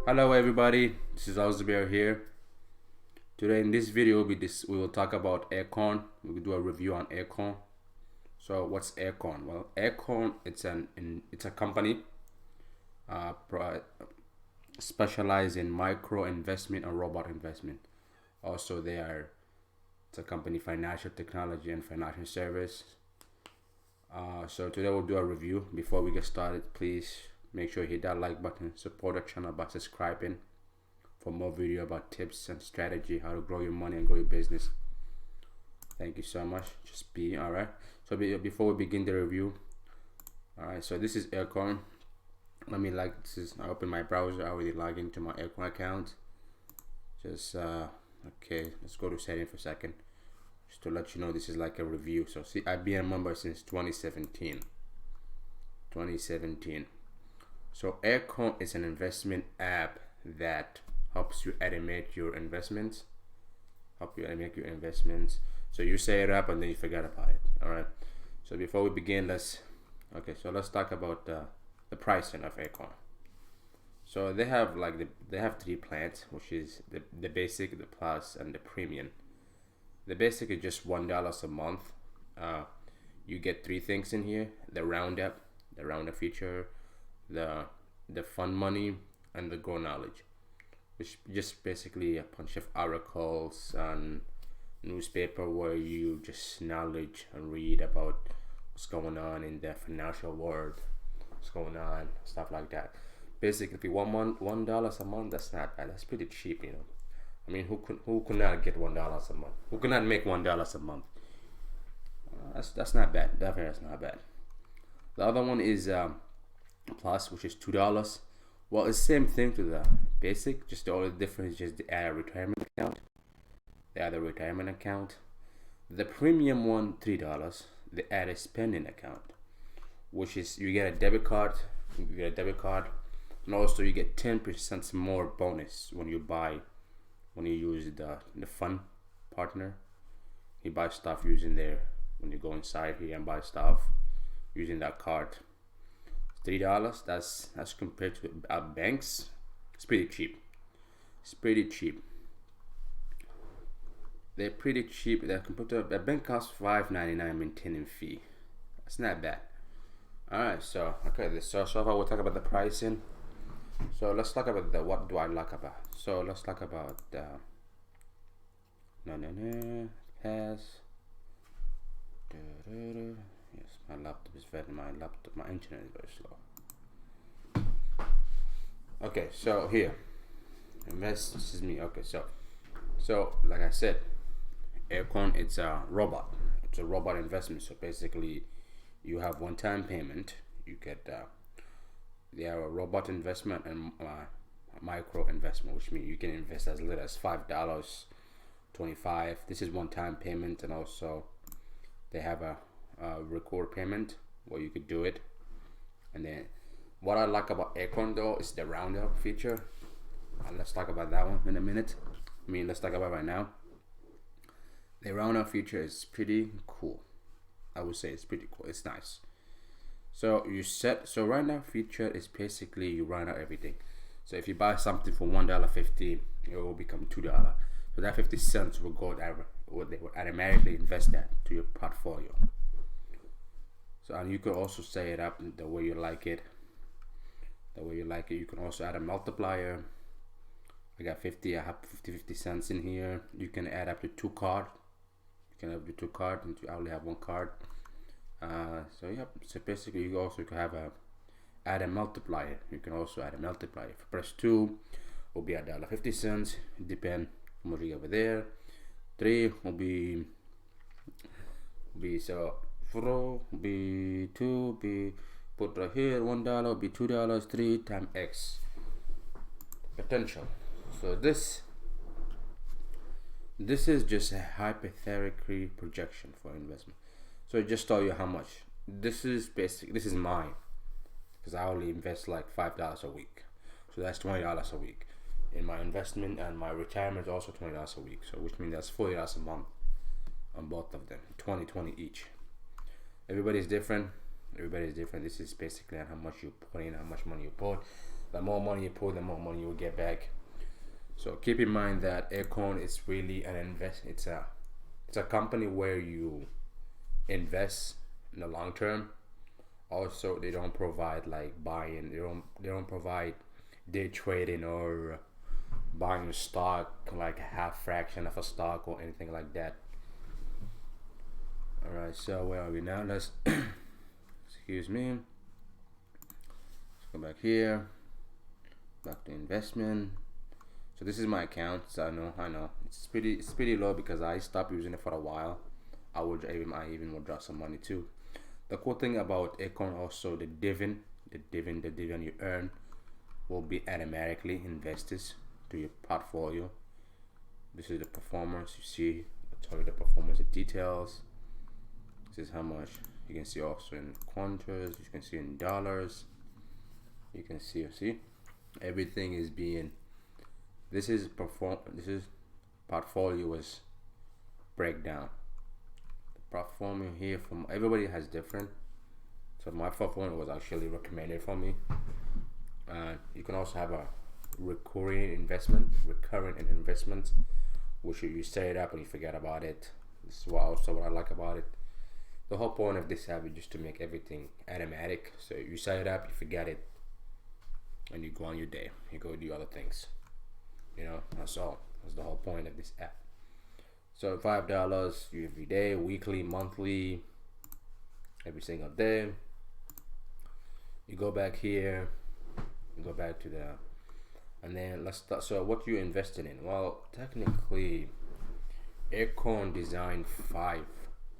Hello everybody, this is Elzebeir here. Today in this video we will talk about Acorn. We will do a review on Acorn. So what's Acorn? Well, Acorn it's a company uh, specialized in micro investment and robot investment. Also it's a company financial technology and financial service. So today we'll do a review. Before we get started, please make sure you hit that like button, support the channel by subscribing for more video about tips and strategy how to grow your money and grow your business. Thank you so much. Just be all right. So before we begin the review, all right. So this is Acorn. I open my browser. I already log into my Acorn account. Just okay. Let's go to settings for a second. Just to let you know, this is like a review. So see, I've been a member since 2017. 2017. So Acorn is an investment app that helps you automate your investments. So you set it up and then you forget about it. All right. So before we begin, let's talk about the pricing of Acorn. So they have three plans, which is the basic, the plus, and the premium. The basic is just $1 a month. You get three things in here: the roundup feature, the fun money, and the grow knowledge, which just basically a bunch of articles and newspaper where you just knowledge and read about what's going on in the financial world, what's going on, stuff like that. Basically, if you want $1 a month, that's not bad. That's pretty cheap, you know. I mean, who could not get $1 a month? Who could not make $1 a month? That's not bad. Definitely, that's not bad. The other one is plus, which is $2. Well, it's the same thing to the basic. Just the only difference is just the add a retirement account. The other retirement account. The premium one, $3. The add a spending account, which is you get a debit card. And also you get 10% more bonus when you use the fund partner. You buy stuff using there when you go inside here and buy stuff using that card. $3. That's compared to banks. It's pretty cheap. They're pretty cheap. They're compared to a bank costs $5.99 maintaining fee. That's not bad. All right. So so far we'll talk about the pricing. So let's talk about what do I like about. So let's talk about has. Yes, my laptop is my internet is very slow. Okay, so here, this is me. Okay, so like I said, Acorn, it's a robot. It's a robot investment. So basically, you have one-time payment. You get they have a robot investment and micro investment, which means you can invest as little as $5, 25. This is one-time payment, and also they have a record payment where you could do it. And then what I like about Acorn though is the roundup feature. Let's talk about that one in a minute. Let's talk about it right now. The roundup feature is pretty cool. I would say it's pretty cool. It's nice. So roundup feature is basically you round out everything. So if you buy something for $1.50, it will become $2. So that 50 cents will go there. They will automatically invest that to your portfolio. So and you can also set it up the way you like it. You can also add a multiplier. I got 50. I have 50 cents in here. You can add up to two cards. And I only have one card. So basically, you also can have add a multiplier. You can also add a multiplier. If you press 2, will be $1.50. It depends how much you get over there. 3 will be so 4 be 2 be put right here. $1 be $2. 3 times X potential. So this is just a hypothetical projection for investment. So it just tell you how much. This is mine because I only invest like $5 a week. So that's $20 a week. In my investment and my retirement is also $20 a week. So which means that's $40 a month on both of them. 20 each. Everybody's different. This is basically on how much you put in, how much money you put. The more money you put, the more money you will get back. So keep in mind that Acorn is really an it's a company where you invest in the long term. Also, they don't provide like buying. They don't provide day trading or buying a stock like a half fraction of a stock or anything like that. All right. So where are we now? Let's excuse me. Let's go back here. Back to investment. So this is my account. So I know it's pretty low because I stopped using it for a while. I even withdraw some money too. The cool thing about Acorn also, the dividend you earn will be automatically invested to your portfolio. This is the performance. You see, I'll tell you the performance, the details. This is how much. You can see also in quanters. You can see in dollars. You can see everything is being. This is portfolio is breakdown. Portfolio here from everybody has different. So my portfolio was actually recommended for me. You can also have a recurring investment, which you set it up and you forget about it. This is what I like about it. The whole point of this app is just to make everything automatic. So you set it up, you forget it, and you go on your day. You go do other things. That's all. That's the whole point of this app. So $5 every day, weekly, monthly, every single day. You go back here, you go back to and then let's start. So what you invested in? Well, technically, Acorn designed 5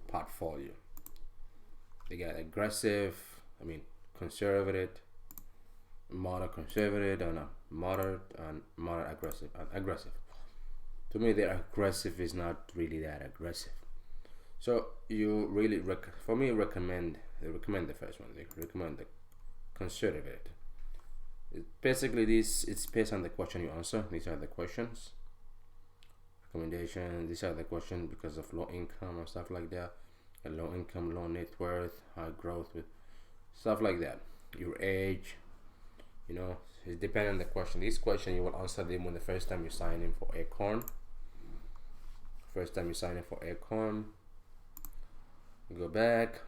portfolio. They got aggressive, conservative, moderate conservative, and moderate aggressive. To me, the aggressive is not really that aggressive. So you really recommend the first one. They recommend the conservative. Basically, it's based on the question you answer. These are the questions. Recommendation. These are the questions because of low income and stuff like that. And low income, low net worth, high growth, with stuff like that. Your age. It depends on the question. This question you will answer them when the first time you sign in for Acorn. You go back.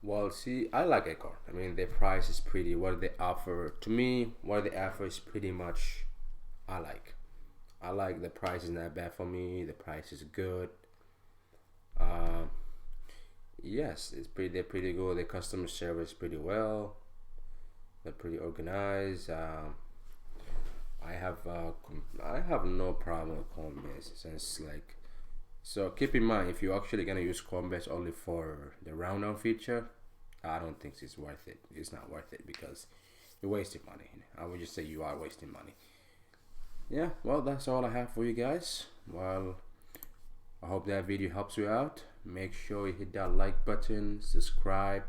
Well, see, I like Acorn. Their price is pretty. What they offer is pretty much. I like the price is not bad for me. The price is good. Yes, they're pretty good. The customer service pretty well. They're pretty organized. I have no problem with Coinbase since so keep in mind, if you're actually gonna use Coinbase only for the round down feature, I don't think it's worth it. It's not worth it because you're wasting money. I would just say you are wasting money. Yeah, well, that's all I have for you guys. Well, I hope that video helps you out. Make sure you hit that like button, subscribe,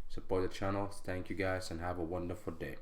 support the channel. Thank you guys and have a wonderful day.